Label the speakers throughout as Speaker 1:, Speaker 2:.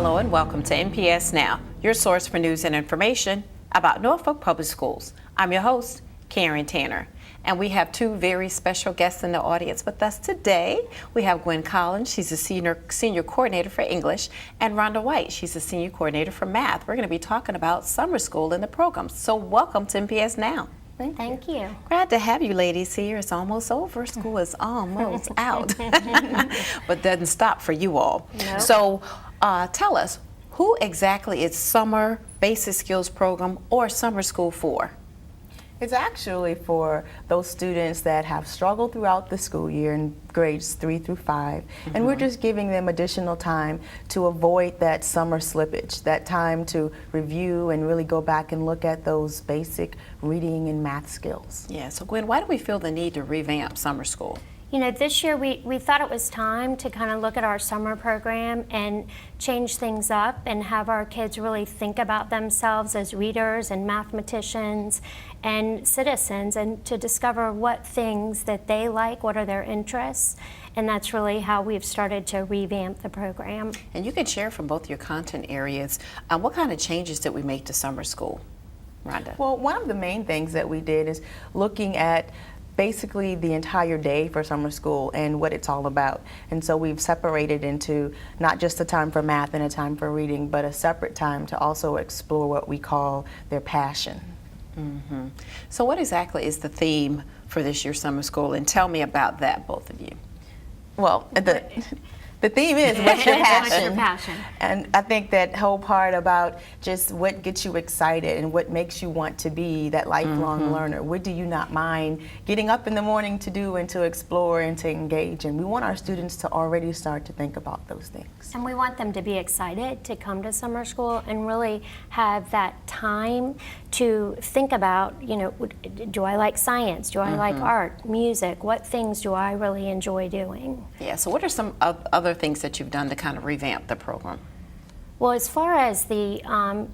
Speaker 1: Hello and welcome to NPS Now, your source for news and information about Norfolk Public Schools. I'm your host, Karen Tanner, and we have two very special guests in the audience with us today. We have Gwen Collins, she's a senior coordinator for English, and Rhonda White, she's a senior coordinator for math. We're going to be talking about summer school and the program. So welcome to NPS Now.
Speaker 2: Thank you.
Speaker 1: Glad to have you ladies here. It's almost over. School is almost out, but doesn't stop for you all.
Speaker 2: Nope.
Speaker 1: So tell us, who exactly is Summer Basic Skills Program or Summer School for?
Speaker 3: It's actually for those students that have struggled throughout the school year in grades 3 through 5, and we're just giving them additional time to avoid that summer slippage, that time to review and really go back and look at those basic reading and math skills.
Speaker 1: Yeah, so Gwen, why do we feel the need to revamp summer school?
Speaker 2: You know, this year we thought it was time to kind of look at our summer program and change things up and have our kids really think about themselves as readers and mathematicians and citizens, and to discover what things that they like, what are their interests, and that's really how we've started to revamp the program.
Speaker 1: And you can share from both your content areas, what kind of changes did we make to summer school, Rhonda?
Speaker 3: Well, one of the main things that we did is looking at basically the entire day for summer school and what it's all about. And so we've separated into not just a time for math and a time for reading, but a separate time to also explore what we call their passion.
Speaker 1: Mm-hmm. So what exactly is the theme for this year's summer school? And tell me about that, both of you.
Speaker 3: Well, the theme is what's your passion?
Speaker 2: What's your passion?
Speaker 3: And I think that whole part about just what gets you excited and what makes you want to be that lifelong learner. What do you not mind getting up in the morning to do and to explore and to engage? And we want our students to already start to think about those things.
Speaker 2: And we want them to be excited to come to summer school and really have that time to think about, you know, do I like science? Do I like art, music? What things do I really enjoy doing?
Speaker 1: Yeah, so what are some other things that you've done to kind of revamp the program?
Speaker 2: Well, as far as the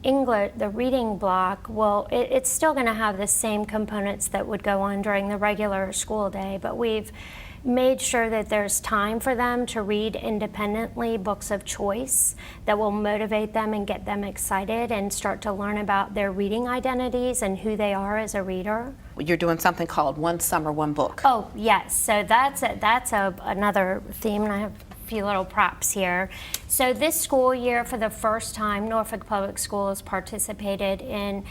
Speaker 2: English, the reading block, well, it's still going to have the same components that would go on during the regular school day, but we've made sure that there's time for them to read independently books of choice that will motivate them and get them excited and start to learn about their reading identities and who they are as a reader.
Speaker 1: You're doing something called One Summer, One Book.
Speaker 2: Oh, yes. So that's another theme, and I have a few little props here. So this school year, for the first time, Norfolk Public Schools participated in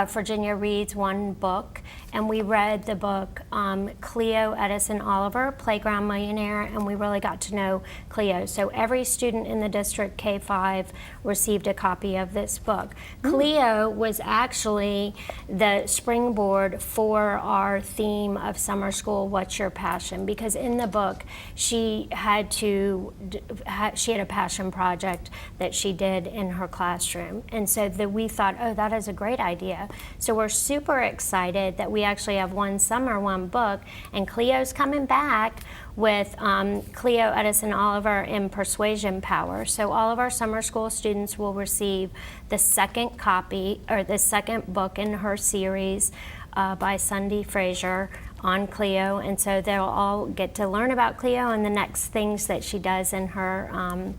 Speaker 2: Virginia Reads One Book, and we read the book Cleo Edison Oliver, Playground Millionaire, and we really got to know Cleo. So every student in the district K-5 received a copy of this book. Cleo was actually the springboard for our theme of summer school, What's Your Passion? Because in the book, she had a passion project that she did in her classroom. And so we thought, oh, that is a great idea. So we're super excited that we actually have One Summer, One Book, and Cleo's coming back with Cleo Edison Oliver in Persuasion Power. So all of our summer school students will receive the second copy, or the second book in her series by Sunday Frazier on Cleo, and so they'll all get to learn about Cleo and the next things that she does in her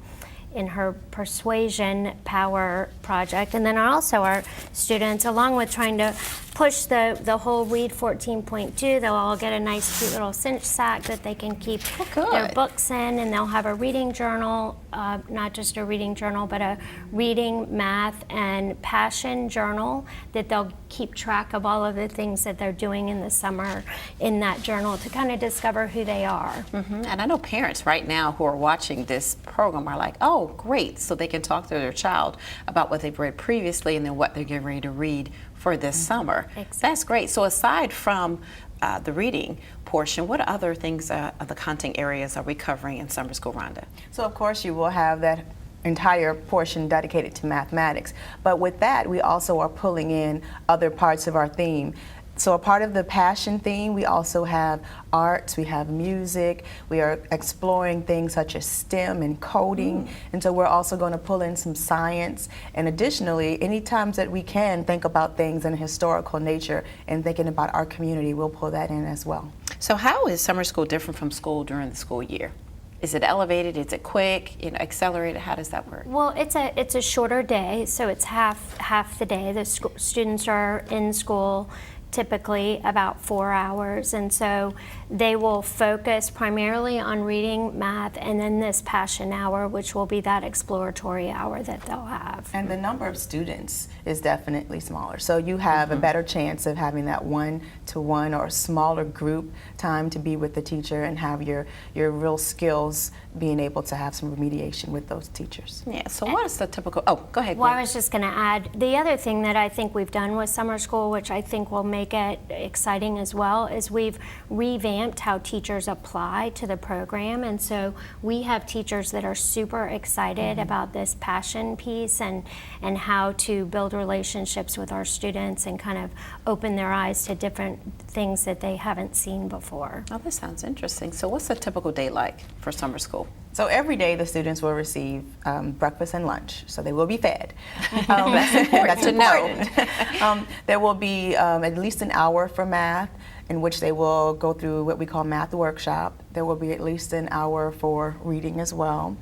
Speaker 2: Persuasion Power project. And then also our students, along with trying to push the whole Read 14.2, they'll all get a nice cute little cinch sack that they can keep their books in, and they'll have a reading journal, not just a reading journal, but a reading, math, and passion journal that they'll keep track of all of the things that they're doing in the summer in that journal to kind of discover who they are.
Speaker 1: And I know parents right now who are watching this program are like, oh, great, so they can talk to their child about what they've read previously and then what they're getting ready to read for this summer.
Speaker 2: Exactly.
Speaker 1: That's great. So aside from the reading portion, what other things of the content areas are we covering in summer school, Rhonda?
Speaker 3: So of course you will have that entire portion dedicated to mathematics, but with that we also are pulling in other parts of our theme. So a part of the passion theme, we also have arts, we have music, we are exploring things such as STEM and coding, and so we're also going to pull in some science. And additionally, any times that we can think about things in a historical nature and thinking about our community, we'll pull that in as well.
Speaker 1: So how is summer school different from school during the school year? Is it elevated? Is it quick? You know, accelerated? How does that work?
Speaker 2: Well, it's a shorter day, so it's half the day. The students are in school typically about 4 hours, and so they will focus primarily on reading, math, and then this passion hour, which will be that exploratory hour that they'll have.
Speaker 3: And the number of students is definitely smaller. So you have a better chance of having that one-to-one or smaller group time to be with the teacher and have your real skills being able to have some remediation with those teachers.
Speaker 1: Yeah, so what is the typical, oh, go ahead.
Speaker 2: Well,
Speaker 1: Gwen.
Speaker 2: I was just going to add, the other thing that I think we've done with summer school, which I think will make it exciting as well, is we've revamped how teachers apply to the program. And so we have teachers that are super excited about this passion piece and how to build relationships with our students and kind of open their eyes to different things that they haven't seen before.
Speaker 1: Oh, this sounds interesting. So what's a typical day like for summer school?
Speaker 3: So every day the students will receive breakfast and lunch, so they will be fed. That's important to know. There will be at least an hour for math, in which they will go through what we call math workshop. There will be at least an hour for reading as well.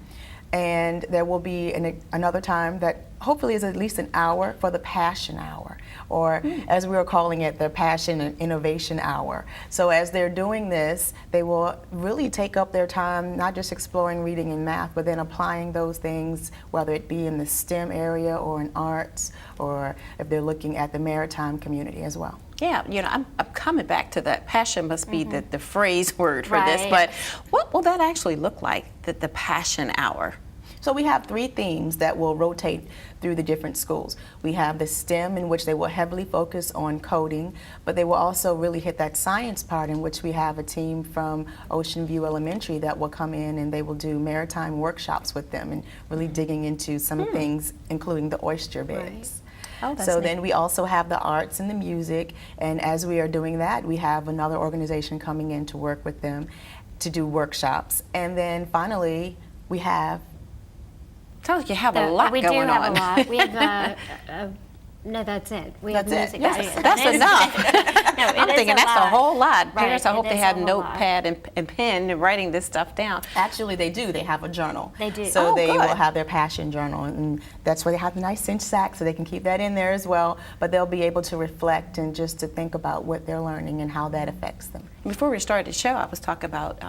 Speaker 3: And there will be another time that hopefully is at least an hour for the passion hour, or as we were calling it, the passion and innovation hour. So as they're doing this, they will really take up their time, not just exploring reading and math, but then applying those things, whether it be in the STEM area or in arts, or if they're looking at the maritime community as well.
Speaker 1: Yeah, you know, I'm coming back to that. Passion must be the phrase word for this,
Speaker 2: Right.
Speaker 1: but what will that actually look like, the passion hour?
Speaker 3: So we have 3 themes that will rotate through the different schools. We have the STEM, in which they will heavily focus on coding, but they will also really hit that science part, in which we have a team from Ocean View Elementary that will come in and they will do maritime workshops with them and really digging into some things, including the oyster beds.
Speaker 1: Oh, that's
Speaker 3: So
Speaker 1: neat.
Speaker 3: then we also have the arts and the music, and as we are doing that, we have another organization coming in to work with them to do workshops. And then finally, we have
Speaker 1: Sounds like you have a lot
Speaker 2: we
Speaker 1: going
Speaker 2: do have
Speaker 1: on.
Speaker 2: a lot. We have no, that's it. We have
Speaker 3: That's it.
Speaker 2: music.
Speaker 1: Yes,
Speaker 2: Yeah,
Speaker 1: that's
Speaker 2: that is-
Speaker 1: enough.
Speaker 2: No, it
Speaker 1: I'm
Speaker 2: is
Speaker 1: thinking
Speaker 2: a
Speaker 1: that's
Speaker 2: lot.
Speaker 1: a whole lot.
Speaker 2: Right,
Speaker 1: Parents, I
Speaker 2: it
Speaker 1: hope they
Speaker 2: is
Speaker 1: have
Speaker 2: a whole lot.
Speaker 1: notepad and pen and writing this stuff down.
Speaker 3: Actually, they do. They have a journal.
Speaker 2: They do.
Speaker 3: So
Speaker 1: Oh,
Speaker 3: they
Speaker 1: good.
Speaker 3: will have their passion journal, and that's where they have the nice cinch sack, so they can keep that in there as well. But they'll be able to reflect and just to think about what they're learning and how that affects them.
Speaker 1: Before we started the show, I was talking about,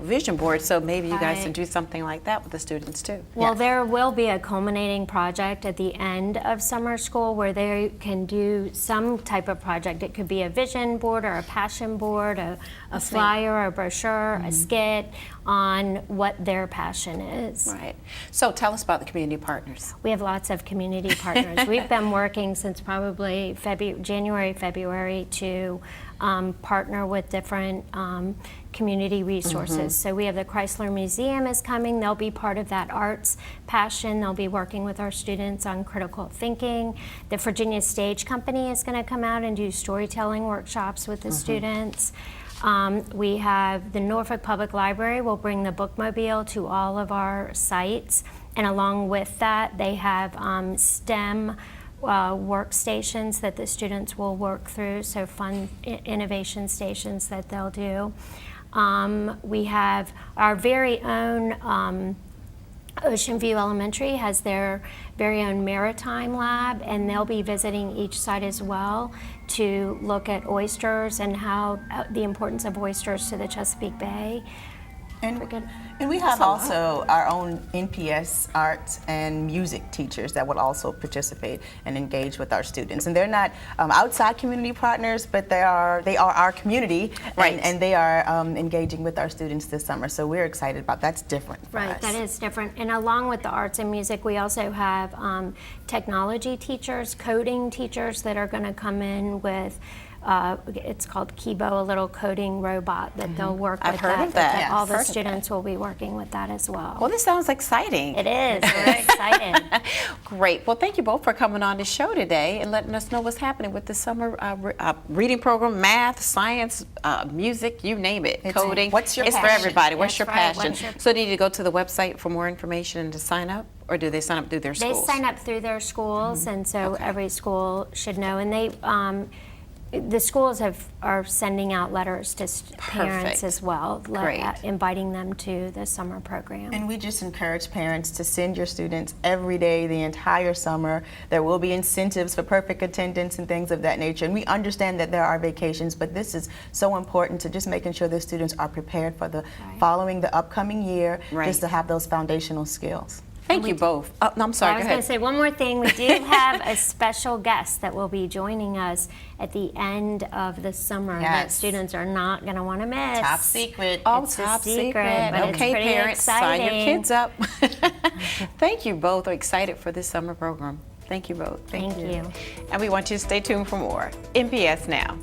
Speaker 1: vision boards, so maybe you guys
Speaker 2: Right.
Speaker 1: can do something like that with the students too.
Speaker 2: Well,
Speaker 3: Yes.
Speaker 2: there will be a culminating project at the end of summer school where they can do some type of project. It could be a vision board or a passion board, a flyer, a brochure, a skit on what their passion is.
Speaker 1: Right. So tell us about the community partners.
Speaker 2: We have lots of community partners. We've been working since probably January, February to partner with different community resources. So we have the Chrysler Museum is coming. They'll be part of that arts passion. They'll be working with our students on critical thinking. The Virginia Stage Company is going to come out and do storytelling workshops with the students. We have the Norfolk Public Library will bring the bookmobile to all of our sites. And along with that, they have STEM workstations that the students will work through, so fun innovation stations that they'll do. We have our very own Ocean View Elementary has their very own maritime lab, and they'll be visiting each site as well to look at oysters and how the importance of oysters to the Chesapeake Bay.
Speaker 3: And we have also our own NPS art and music teachers that would also participate and engage with our students. And they're not outside community partners, but they are our community,
Speaker 1: Right.
Speaker 3: and they are engaging with our students this summer. So we're excited about that's different for
Speaker 2: Right,
Speaker 3: us.
Speaker 2: that is different. And along with the arts and music, we also have technology teachers, coding teachers that are going to come in with it's called Kibo, a little coding robot that they'll work
Speaker 1: I've
Speaker 2: with.
Speaker 1: heard of that.
Speaker 3: Yes.
Speaker 2: All the
Speaker 1: Heard of
Speaker 2: students will be working with that as well.
Speaker 1: Well, this sounds exciting.
Speaker 2: It is. We're excited.
Speaker 1: Great. Well, thank you both for coming on the show today and letting us know what's happening with the summer reading program, math, science, music, you name it, coding.
Speaker 3: What's your
Speaker 1: It's for
Speaker 3: passion?
Speaker 1: everybody. What's
Speaker 2: That's
Speaker 1: your
Speaker 2: right.
Speaker 1: passion?
Speaker 2: What's your-
Speaker 1: So they need to go to the website for more information and to sign up, or do they sign up through their
Speaker 2: They
Speaker 1: schools?
Speaker 2: sign up through their schools, and so every school should know. And they, the schools are sending out letters to parents
Speaker 1: Perfect.
Speaker 2: as well,
Speaker 1: Great.
Speaker 2: inviting them to the summer program.
Speaker 3: And we just encourage parents to send your students every day, the entire summer. There will be incentives for perfect attendance and things of that nature. And we understand that there are vacations, but this is so important to just making sure the students are prepared for the following the upcoming year,
Speaker 1: Right.
Speaker 3: just to have those foundational skills.
Speaker 1: Thank you both. Oh, no, I'm sorry.
Speaker 2: I was
Speaker 1: Go
Speaker 2: going
Speaker 1: ahead.
Speaker 2: to say one more thing. We do have a special guest that will be joining us at the end of the summer that
Speaker 3: Yes.
Speaker 2: students are not going to want to miss.
Speaker 3: Top secret.
Speaker 1: Oh,
Speaker 2: It's a
Speaker 1: top
Speaker 2: secret, but it's
Speaker 1: Okay,
Speaker 2: pretty
Speaker 1: parents, sign your
Speaker 2: exciting.
Speaker 1: kids up. Thank you both. We're excited for this summer program. Thank you both.
Speaker 2: Thank you.
Speaker 1: And we want you to stay tuned for more. NPS Now.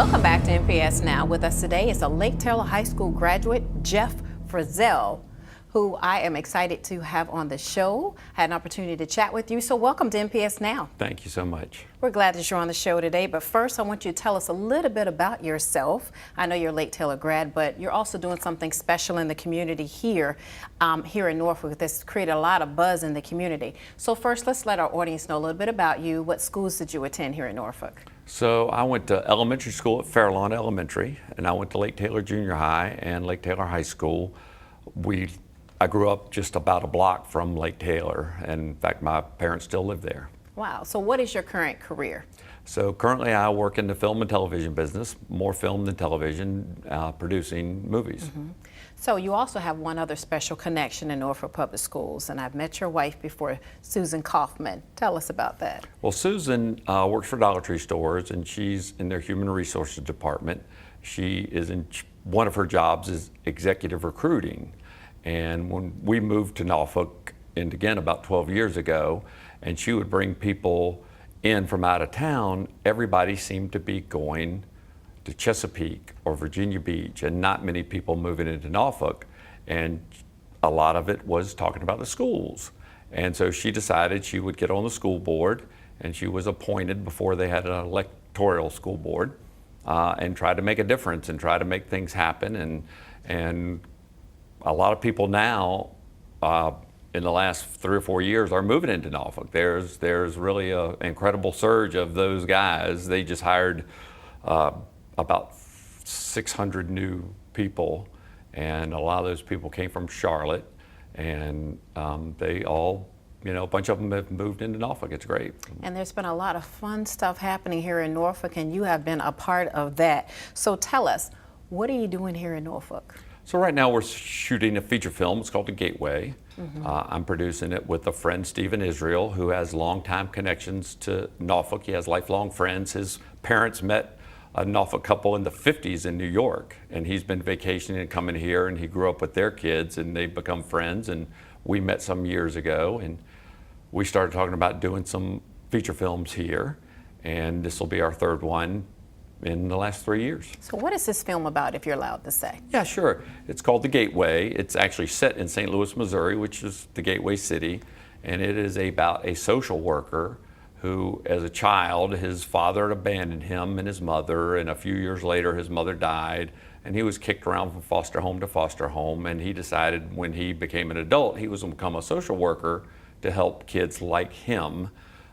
Speaker 1: Welcome back to NPS Now. With us today is a Lake Taylor High School graduate, Jeff Frizzell, who I am excited to have on the show. I had an opportunity to chat with you, so welcome to NPS Now.
Speaker 4: Thank you so much.
Speaker 1: We're glad that you're on the show today, but first I want you to tell us a little bit about yourself. I know you're a Lake Taylor grad, but you're also doing something special in the community here, here in Norfolk that's created a lot of buzz in the community. So first, let's let our audience know a little bit about you. What schools did you attend here in Norfolk?
Speaker 4: So I went to elementary school at Fairlawn Elementary, and I went to Lake Taylor Junior High and Lake Taylor High School. I grew up just about a block from Lake Taylor, and in fact, my parents still live there.
Speaker 1: Wow. So what is your current career?
Speaker 4: So currently I work in the film and television business, more film than television, producing movies.
Speaker 1: So you also have one other special connection in Norfolk Public Schools, and I've met your wife before, Susan Kaufman. Tell us about that.
Speaker 4: Well, Susan works for Dollar Tree stores, and she's in their human resources department. She is one of her jobs is executive recruiting. And when we moved to Norfolk, and again about 12 years ago, and she would bring people in from out of town, everybody seemed to be going to Chesapeake or Virginia Beach, and not many people moving into Norfolk. And a lot of it was talking about the schools. And so she decided she would get on the school board, and she was appointed before they had an electoral school board, and try to make a difference and try to make things happen. And a lot of people now, in the last 3 or 4 years, are moving into Norfolk. There's really an incredible surge of those guys. They just hired about 600 new people, and a lot of those people came from Charlotte, and they all, a bunch of them have moved into Norfolk. It's great.
Speaker 1: And there's been a lot of fun stuff happening here in Norfolk, and you have been a part of that. So tell us, what are you doing here in Norfolk?
Speaker 4: So right now we're shooting a feature film. It's called The Gateway. I'm producing it with a friend, Stephen Israel, who has longtime connections to Norfolk. He has lifelong friends. His parents met a Norfolk couple in the 50s in New York, and he's been vacationing and coming here, and he grew up with their kids, and they've become friends. And we met some years ago, and we started talking about doing some feature films here, and this will be our third one in the last 3 years.
Speaker 1: So what is this film about, if you're allowed to say?
Speaker 4: Yeah, sure. It's called The Gateway. It's actually set in St. Louis, Missouri, which is the gateway city. And it is about a social worker who, as a child, his father had abandoned him and his mother. And a few years later, his mother died. And he was kicked around from foster home to foster home. And he decided when he became an adult, he was going to become a social worker to help kids like him.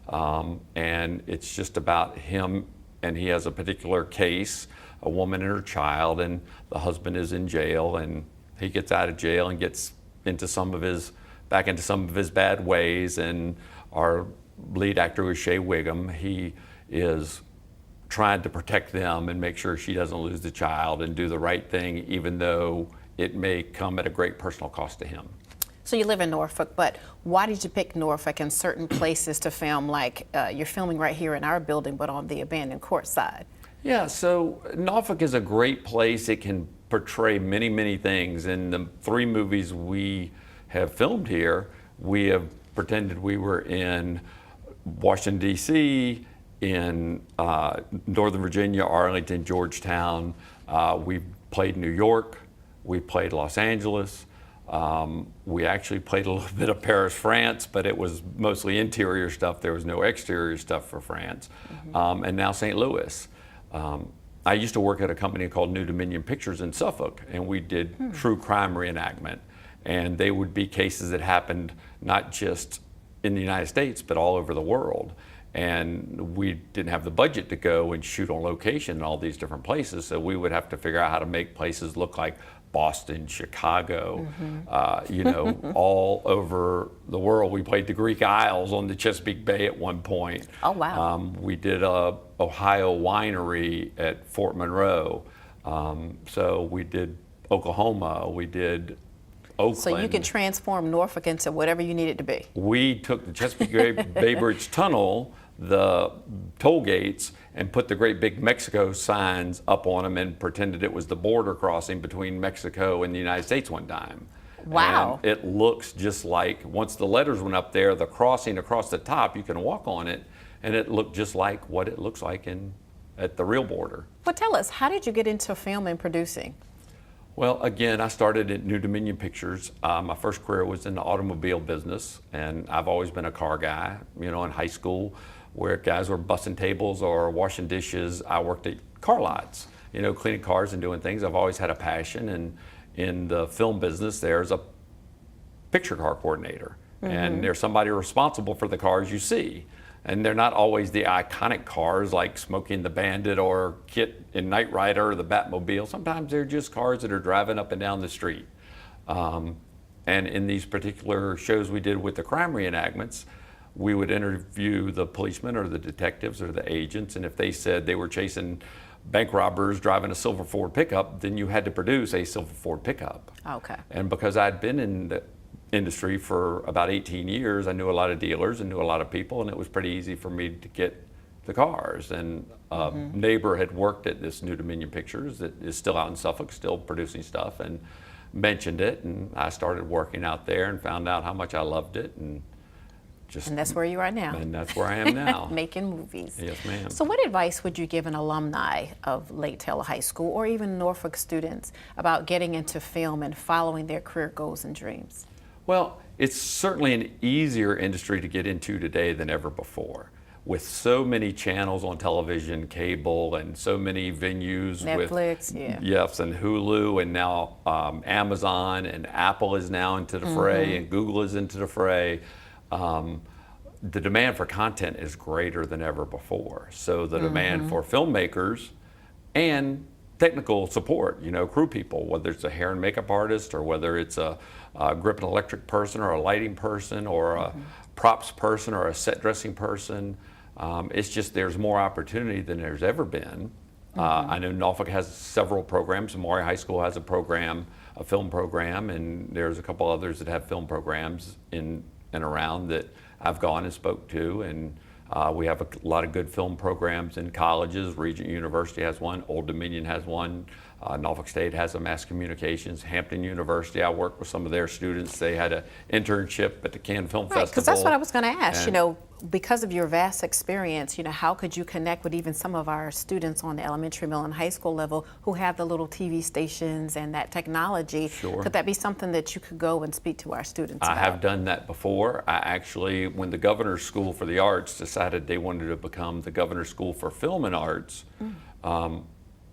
Speaker 4: And it's just about him. And he has a particular case, a woman and her child, and the husband is in jail, and he gets out of jail and gets back into some of his bad ways. And our lead actor is Shea Wiggum. He is trying to protect them and make sure she doesn't lose the child and do the right thing, even though it may come at a great personal cost to him.
Speaker 1: So you live in Norfolk, but why did you pick Norfolk and certain places to film, like you're filming right here in our building, but on the abandoned court side?
Speaker 4: Yeah, so Norfolk is a great place. It can portray many, many things. In the 3 movies we have filmed here, we have pretended we were in Washington, D.C., in Northern Virginia, Arlington, Georgetown. We played New York. We played Los Angeles. We actually played a little bit of Paris, France, but it was mostly interior stuff. There was no exterior stuff for France. And now St. Louis. I used to work at a company called New Dominion Pictures in Suffolk, and we did true crime reenactment. And they would be cases that happened not just in the United States, but all over the world. And we didn't have the budget to go and shoot on location in all these different places, so we would have to figure out how to make places look like Boston, Chicago, all over the world. We played the Greek Isles on the Chesapeake Bay at one point.
Speaker 1: Oh, wow.
Speaker 4: We did a Ohio winery at Fort Monroe. So we did Oklahoma, we did Oakland.
Speaker 1: So you could transform Norfolk into whatever you need it to be.
Speaker 4: We took the Chesapeake Bay Bridge Tunnel, the toll gates, and put the great big Mexico signs up on them and pretended it was the border crossing between Mexico and the United States one time.
Speaker 1: Wow.
Speaker 4: And it looks just like, once the letters went up there, the crossing across the top, you can walk on it, and it looked just like what it looks like in at the real border.
Speaker 1: Well, tell us, how did you get into film and producing?
Speaker 4: Well, again, I started at New Dominion Pictures. My first career was in the automobile business, and I've always been a car guy. You know, in high school, where guys were bussing tables or washing dishes, I worked at car lots, you know, cleaning cars and doing things. I've always had a passion, and in the film business, there's a picture car coordinator, and there's somebody responsible for the cars you see. And they're not always the iconic cars like Smokey and the Bandit or Kit in Knight Rider or the Batmobile. Sometimes they're just cars that are driving up and down the street. And in these particular shows we did with the crime reenactments, we would interview the policemen or the detectives or the agents, and if they said they were chasing bank robbers driving a silver Ford pickup, then you had to produce a silver Ford pickup.
Speaker 1: Okay.
Speaker 4: And because I'd been in the industry for about 18 years, I knew a lot of dealers and knew a lot of people, and it was pretty easy for me to get the cars. And a neighbor had worked at this New Dominion Pictures that is still out in Suffolk, still producing stuff, and mentioned it, and I started working out there and found out how much I loved it, and
Speaker 1: that's where you are now.
Speaker 4: And that's where I am now.
Speaker 1: Making movies.
Speaker 4: Yes, ma'am.
Speaker 1: So what advice would you give an alumni of Lake Taylor High School or even Norfolk students about getting into film and following their career goals and dreams?
Speaker 4: Well, it's certainly an easier industry to get into today than ever before. With so many channels on television, cable, and so many venues
Speaker 1: Netflix,
Speaker 4: with yes, and Hulu, and now Amazon and Apple is now into the fray, and Google is into the fray. The demand for content is greater than ever before. So the demand for filmmakers and technical support, you know, crew people, whether it's a hair and makeup artist or whether it's a grip and electric person or a lighting person or a props person or a set dressing person. It's just there's more opportunity than there's ever been. I know Norfolk has several programs. Maury High School has a program, a film program, and there's a couple others that have film programs in and around that I've gone and spoke to, and we have a lot of good film programs in colleges. Regent University has one, Old Dominion has one, Norfolk State has a mass communications. Hampton University, I worked with some of their students. They had an internship at the Cannes Film Festival.
Speaker 1: Because that's what I was going to ask. You know, because of your vast experience, you know, how could you connect with even some of our students on the elementary, middle, and high school level who have the little TV stations and that technology?
Speaker 4: Sure.
Speaker 1: Could that be something that you could go and speak to our students
Speaker 4: I
Speaker 1: about?
Speaker 4: have done that before. I actually, when the Governor's School for the Arts decided they wanted to become the Governor's School for Film and Arts,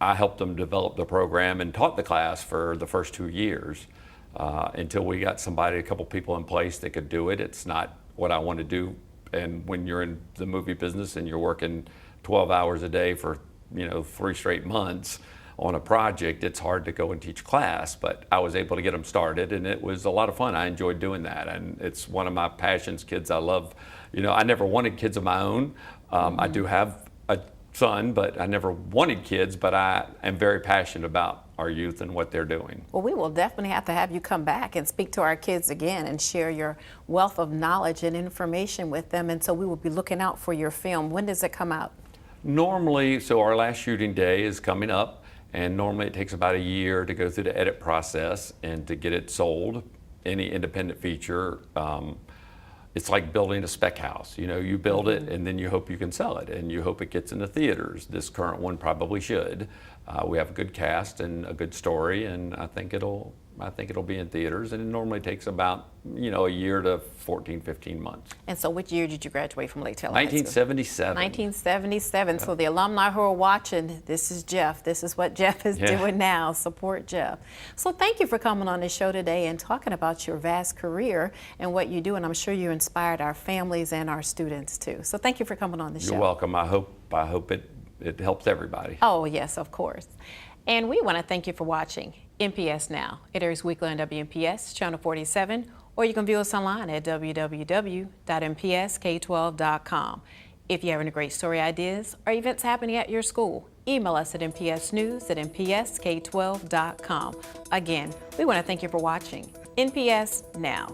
Speaker 4: I helped them develop the program and taught the class for the first 2 years until we got a couple people in place that could do it. It's not what I want to do. And when you're in the movie business and you're working 12 hours a day for, you know, 3 straight months on a project, it's hard to go and teach class. But I was able to get them started, and it was a lot of fun. I enjoyed doing that, and it's one of my passions. Kids I love. You know, I never wanted kids of my own. I do have a son, but I never wanted kids, but I am very passionate about our youth and what they're doing.
Speaker 1: Well, we will definitely have you come back and speak to our kids again and share your wealth of knowledge and information with them. And so we will be looking out for your film. When does it come out?
Speaker 4: Normally, so our last shooting day is coming up, and normally it takes about a year to go through the edit process and to get it sold. Any independent feature, it's like building a spec house. You know, you build it and then you hope you can sell it, and you hope it gets into theaters. This current one probably should. We have a good cast and a good story, and I think it'll be in theaters, and it normally takes about, you know, a year to 14, 15 months.
Speaker 1: And so which year did you graduate from Lake Taylor High School?
Speaker 4: 1977.
Speaker 1: 1977. So the alumni who are watching, this is Jeff. This is what Jeff is doing now. Support Jeff. So thank you for coming on the show today and talking about your vast career and what you do. And I'm sure you inspired our families and our students too. So thank you for coming on the show.
Speaker 4: You're welcome. I hope it helps everybody.
Speaker 1: Oh, yes, of course. And we want to thank you for watching NPS Now. It airs weekly on WNPS, Channel 47, or you can view us online at www.npsk12.com. If you have any great story ideas or events happening at your school, email us at npsnews@npsk12.com. Again, we want to thank you for watching NPS Now.